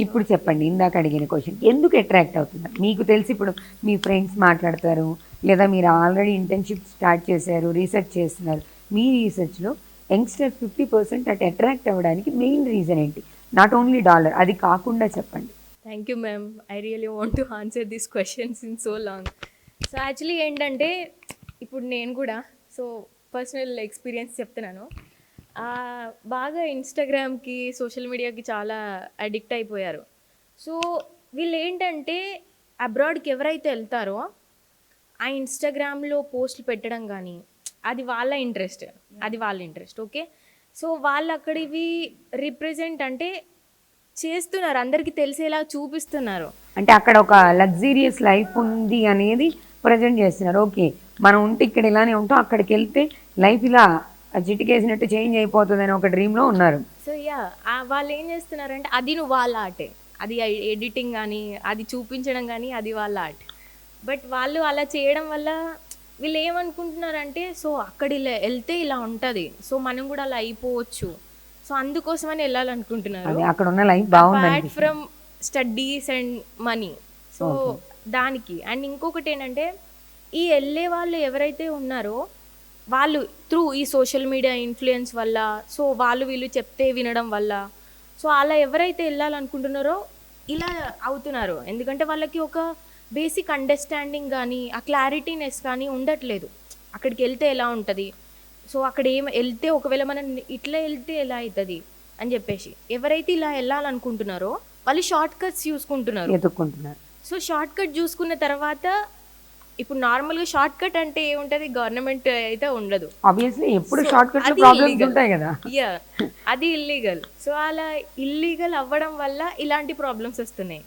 ఇప్పుడు చెప్పండి, ఇందాక అడిగిన క్వశ్చన్ ఎందుకు అట్రాక్ట్ అవుతున్నారు? మీకు తెలిసి ఇప్పుడు మీ ఫ్రెండ్స్ మాట్లాడతారు, లేదా మీరు ఆల్రెడీ ఇంటర్న్షిప్ స్టార్ట్ చేశారు, రీసెర్చ్ చేస్తున్నారు. మీ రీసెర్చ్లో యంగ్స్టర్స్ 50% అట్రాక్ట్ అవ్వడానికి మెయిన్ రీజన్ ఏంటి? నాట్ ఓన్లీ డాలర్, అది కాకుండా చెప్పండి. Thank you ma'am. I really want to answer this questions in so long. So actually ఏంటంటే ఇప్పుడు నేను కూడా పర్సనల్ ఎక్స్పీరియన్స్ చెప్తున్నాను. బాగా ఇన్స్టాగ్రామ్కి సోషల్ మీడియాకి చాలా అడిక్ట్ అయిపోయారు. సో వీళ్ళు ఏంటంటే అబ్రాడ్కి ఎవరైతే వెళ్తారో ఆ ఇన్స్టాగ్రామ్లో పోస్టులు పెట్టడం కానీ అది వాళ్ళ ఇంట్రెస్ట్. ఓకే, సో వాళ్ళు అక్కడివి రిప్రజెంట్ అంటే చేస్తున్నారు, అందరికీ తెలిసేలా చూపిస్తున్నారు. అంటే అక్కడ ఒక లగ్జీరియస్ లైఫ్ ఉంది అనేది ప్రజెంట్ చేస్తున్నారు. ఓకే, మనం ఉంటే ఇక్కడ ఇలానే ఉంటాం, అక్కడికి వెళ్తే లైఫ్ ఇలా చిటికేసినట్టు చేంజ్ అయిపోతుంది అని ఒక డ్రీమ్లో ఉన్నారు. సో వాళ్ళు ఏం చేస్తున్నారంటే అది నువ్వు వాళ్ళ ఆర్టే, అది ఎడిటింగ్ కానీ అది చూపించడం కానీ అది వాళ్ళ ఆర్ట్. బట్ వాళ్ళు అలా చేయడం వల్ల వీళ్ళు ఏమనుకుంటున్నారంటే సో అక్కడ ఇలా వెళ్తే ఇలా ఉంటుంది, సో మనం కూడా అలా అయిపోవచ్చు, సో అందుకోసమని వెళ్ళాలనుకుంటున్నారు. అక్కడ ఉన్న లైఫ్ బాగుంది apart from studies and money. So దానికి అండ్ ఇంకొకటి ఏంటంటే ఈ వెళ్ళే వాళ్ళు ఎవరైతే ఉన్నారో వాళ్ళు త్రూ ఈ సోషల్ మీడియా ఇన్ఫ్లుయెన్స్ వల్ల, సో వాళ్ళు వీళ్ళు చెప్తే వినడం వల్ల, సో అలా ఎవరైతే వెళ్ళాలనుకుంటున్నారో ఇలా అవుతున్నారు. ఎందుకంటే వాళ్ళకి ఒక బేసిక్ అండర్స్టాండింగ్ కానీ ఆ క్లారిటీనెస్ కానీ ఉండట్లేదు. అక్కడికి వెళ్తే ఎలా ఉంటుంది, సో అక్కడ వెళ్తే ఒకవేళ మనం ఇట్లా వెళ్తే ఎలా అవుతుంది అని చెప్పేసి ఎవరైతే ఇలా వెళ్ళాలనుకుంటున్నారో వాళ్ళు షార్ట్ కట్స్ ఎదుర్కొంటున్నారు. సో షార్ట్ కట్ చూసుకున్న తర్వాత ఇప్పుడు నార్మల్గా షార్ట్ కట్ అంటే ఏముంటుంది, గవర్నమెంట్ అయితే ఉండదు ఆబ్వియస్లీ, ఎప్పుడు షార్ట్ కట్ ప్రాబ్లమ్స్ ఉంటాయి కదా. అది ఇల్లీగల్. సో అలా ఇల్లీగల్ అవ్వడం వల్ల ఇలాంటి ప్రాబ్లమ్స్ వస్తున్నాయి.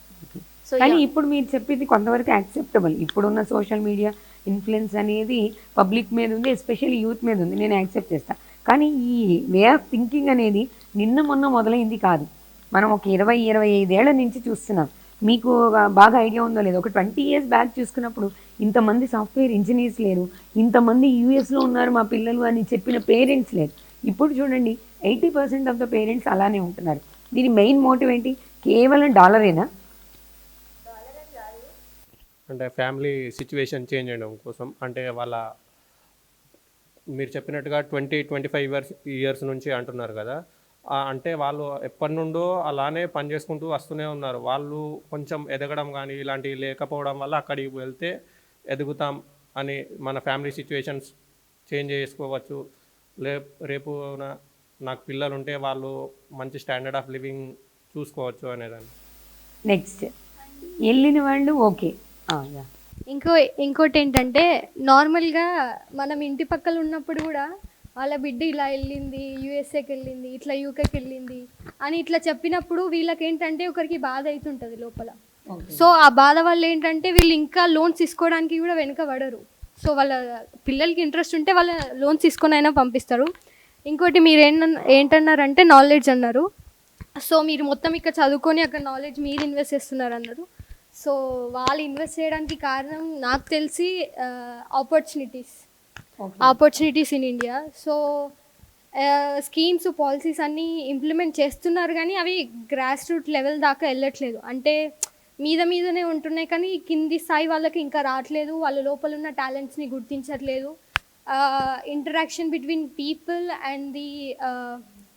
సో కానీ ఇప్పుడు మీరు చెప్పింది కొంతవరకు యాక్సెప్టబుల్. ఇప్పుడున్న సోషల్ మీడియా ఇన్ఫ్లుయెన్స్ అనేది పబ్లిక్ మీద ఉంది, ఎస్పెషల్లీ యూత్ మీద ఉంది, నేను యాక్సెప్ట్ చేస్తాను. కానీ ఈ వే ఆఫ్ థింకింగ్ అనేది నిన్న మొన్న మొదలైంది కాదు, మనం ఒక 20-25 ఏళ్ల నుంచి చూస్తున్నాం. మీకు బాగా ఐడియా ఉందో లేదో, ఒక 20 years బ్యాక్ చూసుకున్నప్పుడు ఇంతమంది సాఫ్ట్వేర్ ఇంజనీర్స్ లేరు, ఇంతమంది యూఎస్లో ఉన్నారు మా పిల్లలు అని చెప్పిన పేరెంట్స్ లేరు. ఇప్పుడు చూడండి 80% ఆఫ్ ద పేరెంట్స్ అలానే ఉంటున్నారు. దీని మెయిన్ మోటివ్ ఏంటి? కేవలం డాలరేనా? అంటే ఫ్యామిలీ సిచ్యువేషన్ చేంజ్ చేయడం కోసం. అంటే వాళ్ళ మీరు చెప్పినట్టుగా 20-25 ఇయర్స్ నుంచి అంటున్నారు కదా, అంటే వాళ్ళు ఎప్పటి నుండో అలానే పని చేసుకుంటూ వస్తూనే ఉన్నారు. వాళ్ళు కొంచెం ఎదగడం కానీ ఇలాంటివి లేకపోవడం వల్ల అక్కడికి వెళ్తే ఎదుగుతాం అని మన ఫ్యామిలీ సిచ్యువేషన్స్ చేంజ్ చేసుకోవచ్చు, రేపు నాకు పిల్లలు ఉంటే వాళ్ళు మంచి స్టాండర్డ్ ఆఫ్ లివింగ్ చూసుకోవచ్చు అనేదాన్ని. నెక్స్ట్ వెళ్ళిన వాళ్ళు ఓకే. ఇంకోటి ఏంటంటే నార్మల్గా మనం ఇంటి పక్కల ఉన్నప్పుడు కూడా వాళ్ళ బిడ్డ ఇలా వెళ్ళింది, యూఎస్ఏకి వెళ్ళింది, ఇట్లా యూకేకి వెళ్ళింది అని ఇట్లా చెప్పినప్పుడు వీళ్ళకి ఏంటంటే ఒకరికి బాధ అవుతుంటుంది లోపల. సో ఆ బాధ వల్ల ఏంటంటే వీళ్ళు ఇంకా లోన్స్ తీసుకోవడానికి కూడా వెనుక పడరు. సో వాళ్ళ పిల్లలకి ఇంట్రెస్ట్ ఉంటే వాళ్ళ లోన్స్ తీసుకొని అయినా పంపిస్తారు. ఇంకోటి మీరు ఏంటన్నారంటే నాలెడ్జ్ అన్నారు. సో మీరు మొత్తం ఇక్కడ చదువుకొని అక్కడ నాలెడ్జ్ మీరు ఇన్వెస్ట్ చేస్తున్నారు అన్నారు. సో వాళ్ళు ఇన్వెస్ట్ చేయడానికి కారణం నాకు తెలిసి opportunities in India. So schemes policies అన్నీ ఇంప్లిమెంట్ చేస్తున్నారు కానీ అవి గ్రాస్ రూట్ లెవెల్ దాకా వెళ్ళట్లేదు. అంటే మీదనే ఉంటున్నాయి కానీ కింది స్థాయి వాళ్ళకి ఇంకా రావట్లేదు, వాళ్ళ లోపల ఉన్న టాలెంట్స్ని గుర్తించట్లేదు. Interaction between people and the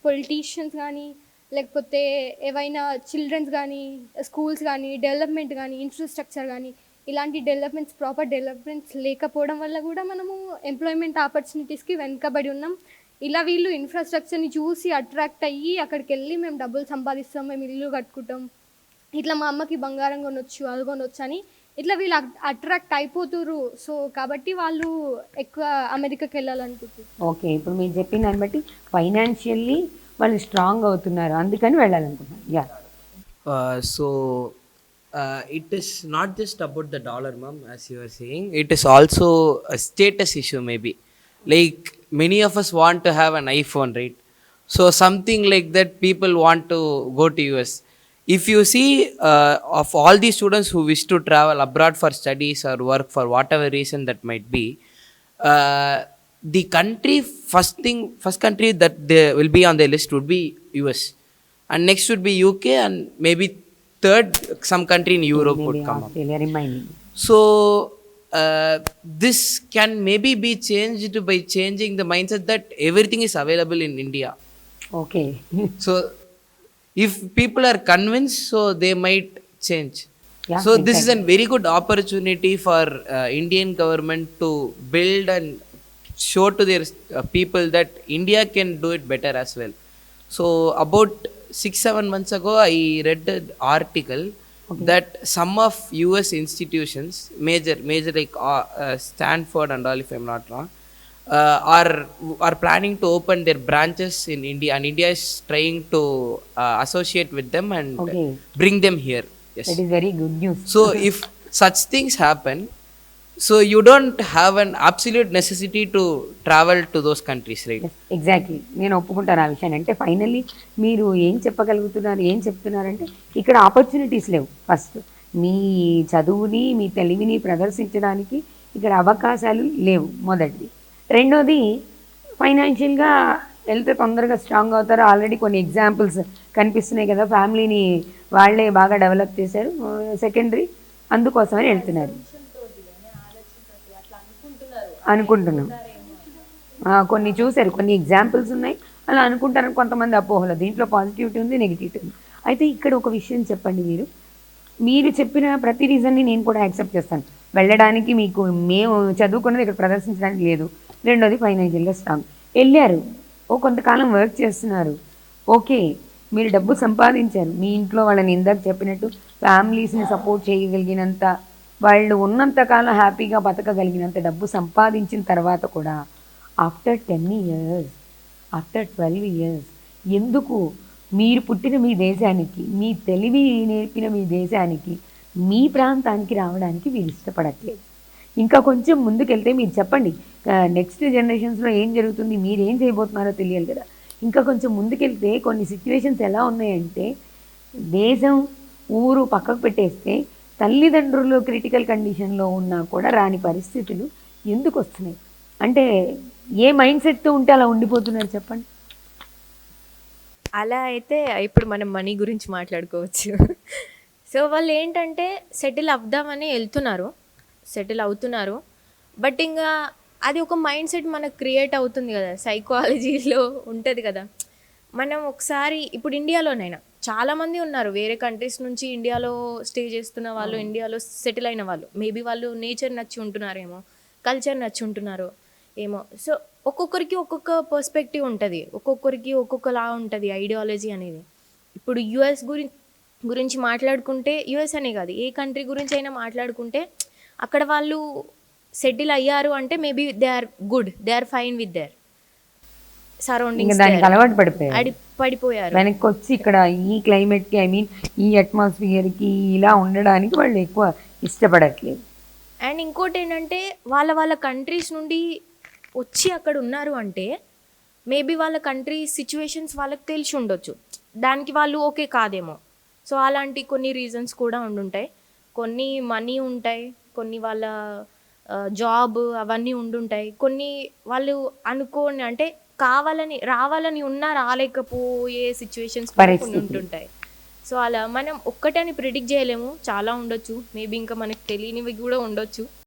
politicians కానీ లేకపోతే ఏవైనా చిల్డ్రన్స్ కానీ స్కూల్స్ కానీ డెవలప్మెంట్ కానీ ఇన్ఫ్రాస్ట్రక్చర్ కానీ ఇలాంటి ప్రాపర్ డెవలప్మెంట్స్ లేకపోవడం వల్ల కూడా మనము ఎంప్లాయ్మెంట్ ఆపర్చునిటీస్కి వెనుకబడి ఉన్నాం. ఇలా వీళ్ళు ఇన్ఫ్రాస్ట్రక్చర్ని చూసి అట్రాక్ట్ అయ్యి అక్కడికి వెళ్ళి మేము డబ్బులు సంపాదిస్తాం, మేము ఇల్లు కట్టుకుంటాం, ఇట్లా మా అమ్మకి బంగారం కొనొచ్చు అది కొనొచ్చు అని ఇట్లా వీళ్ళు అట్రాక్ట్ అయిపోతున్నారు. సో కాబట్టి వాళ్ళు ఎక్కువ అమెరికాకి వెళ్ళాలనుకుంటున్నారు. ఓకే, ఇప్పుడు మీరు చెప్పిన దాన్ని బట్టి ఫైనాన్షియల్లీ వాళ్ళు స్ట్రాంగ్ అవుతున్నారు, అందుకని వెళ్ళాలనుకుంటున్నారు. It is not just about the dollar, ma'am, as you were saying. It is also a status issue, maybe. Like many of us want to have an iPhone, right? So something like that, people want to go to US. If you see, of all these students who wish to travel abroad for studies or work for whatever reason that might be, the first country that they will be on the list would be US, and next would be UK, and maybe third, some country in Europe would maybe come up. Australia, reminding. So this can maybe be changed by changing the mindset that everything is available in India. Okay. So if people are convinced, so they might change. Yeah, So this is a exactly. very good opportunity for Indian government to build and show to their people that India can do it better as well. So about 6-7 months ago, I read an article that some of US institutions, major like Stanford and all, if I'm not wrong, are planning to open their branches in India, and India is trying to associate with them and Okay. bring them here. Yes. That is very good news. So if such things happen, so you don't have an absolute necessity to travel to those countries, right? Exactly, నేను ఒప్పుకుంటాను ఆ విషయాన్ని. అంటే finally మీరు ఏం చెప్పగలుగుతున్నారు, ఏం చెప్తున్నారంటే ఇక్కడ ఆపర్చునిటీస్ లేవు. ఫస్ట్ మీ చదువుని, మీ తెలివిని ప్రదర్శించడానికి ఇక్కడ అవకాశాలు లేవు, మొదటిది. రెండోది, ఫైనాన్షియల్గా వెళ్తే తొందరగా స్ట్రాంగ్ అవుతారు. ఆల్రెడీ కొన్ని ఎగ్జాంపుల్స్ కనిపిస్తున్నాయి కదా, ఫ్యామిలీని వాళ్ళే బాగా డెవలప్ చేశారు. సెకండరీ, అందుకోసమని వెళ్తున్నారు అనుకుంటున్నాం. కొన్ని చూశారు, కొన్ని ఎగ్జాంపుల్స్ ఉన్నాయి, అలా అనుకుంటారని కొంతమంది అపోహలు. దీంట్లో పాజిటివిటీ ఉంది, నెగిటివిటీ ఉంది. అయితే ఇక్కడ ఒక విషయం చెప్పండి, మీరు చెప్పిన ప్రతి రీజన్ని నేను కూడా యాక్సెప్ట్ చేస్తాను. వెళ్ళడానికి మీకు, మేము చదువుకున్నది ఇక్కడ ప్రదర్శించడానికి లేదు. రెండోది, ఫైనాన్షియల్గా స్ట్రాంగ్. వెళ్ళారు, కొంతకాలం వర్క్ చేస్తున్నారు, ఓకే, మీరు డబ్బు సంపాదించారు. మీ ఇంట్లో వాళ్ళని ఇందాక చెప్పినట్టు ఫ్యామిలీస్ని సపోర్ట్ చేయగలిగినంత, వాళ్ళు ఉన్నంతకాలం హ్యాపీగా బతకగలిగినంత డబ్బు సంపాదించిన తర్వాత కూడా ఆఫ్టర్ 10 years, ఆఫ్టర్ 12 years ఎందుకు మీరు పుట్టిన మీ దేశానికి, మీ తెలివి నేర్పిన మీ దేశానికి, మీ ప్రాంతానికి రావడానికి మీరు ఇష్టపడట్లేదు? ఇంకా కొంచెం ముందుకెళ్తే మీరు చెప్పండి, నెక్స్ట్ జనరేషన్స్లో ఏం జరుగుతుంది, మీరు ఏం చేయబోతున్నారో తెలియాలి కదా. ఇంకా కొంచెం ముందుకెళ్తే కొన్ని సిచ్యువేషన్స్ ఎలా ఉన్నాయంటే, దేశం ఊరు పక్కకు పెట్టేస్తే తల్లిదండ్రులు క్రిటికల్ కండిషన్లో ఉన్నా కూడా రాని పరిస్థితులు ఎందుకు వస్తున్నాయి? అంటే ఏ మైండ్ సెట్తో ఉంటే అలా ఉండిపోతున్నారు చెప్పండి. అలా అయితే ఇప్పుడు మనం మనీ గురించి మాట్లాడుకోవచ్చు. సో వాళ్ళు ఏంటంటే సెటిల్ అవుదామని వెళ్తున్నారు, సెటిల్ అవుతున్నారు. బట్ ఇంకా అది ఒక మైండ్ సెట్ మనకు క్రియేట్ అవుతుంది కదా, సైకాలజీలో ఉంటుంది కదా. మనం ఒకసారి ఇప్పుడు ఇండియాలోనైనా చాలామంది ఉన్నారు, వేరే కంట్రీస్ నుంచి ఇండియాలో స్టే చేస్తున్న వాళ్ళు, ఇండియాలో సెటిల్ అయిన వాళ్ళు. మేబీ వాళ్ళు నేచర్ నచ్చి ఉంటున్నారేమో, కల్చర్ నచ్చి ఉంటున్నారో ఏమో. సో ఒక్కొక్కరికి ఒక్కొక్క పర్స్పెక్టివ్ ఉంటుంది, ఒక్కొక్కరికి ఒక్కొక్కలా ఉంటుంది ఐడియాలజీ అనేది. ఇప్పుడు యుఎస్ గురించి మాట్లాడుకుంటే, యుఎస్ అనే కాదు, ఏ కంట్రీ గురించి అయినా మాట్లాడుకుంటే, అక్కడ వాళ్ళు సెటిల్ అయ్యారు అంటే maybe they are good, they are fine with their surroundings. దానికి అలవాటు పడిపోయారు, పడిపోయారు. వెనక్కి వచ్చి ఇక్కడ ఈ క్లైమేట్కి, ఐ మీన్ ఈ అట్మాస్ఫియర్కి ఇలా ఉండడానికి వాళ్ళు ఎక్కువ ఇష్టపడట్లేదు. అండ్ ఇంకోటి ఏంటంటే వాళ్ళ కంట్రీస్ నుండి వచ్చి అక్కడ ఉన్నారు అంటే మేబీ వాళ్ళ కంట్రీ సిచ్యువేషన్స్ వాళ్ళకి తెలిసి ఉండొచ్చు, దానికి వాళ్ళు ఓకే కాదేమో. సో అలాంటి కొన్ని రీజన్స్ కూడా ఉండుంటాయి, కొన్ని మనీ ఉంటాయి, కొన్ని వాళ్ళ జాబ్ అవన్నీ ఉండుంటాయి, కొన్ని వాళ్ళు అనుకోని అంటే కావాలని రావాలని ఉన్నా రాలేకపోయే సిచ్యువేషన్స్ ఉంటుంటాయి. సో అలా మనం ఒక్కటని ప్రిడిక్ట్ చేయలేము, చాలా ఉండొచ్చు, మేబీ ఇంకా మనకు తెలియనివి కూడా ఉండొచ్చు.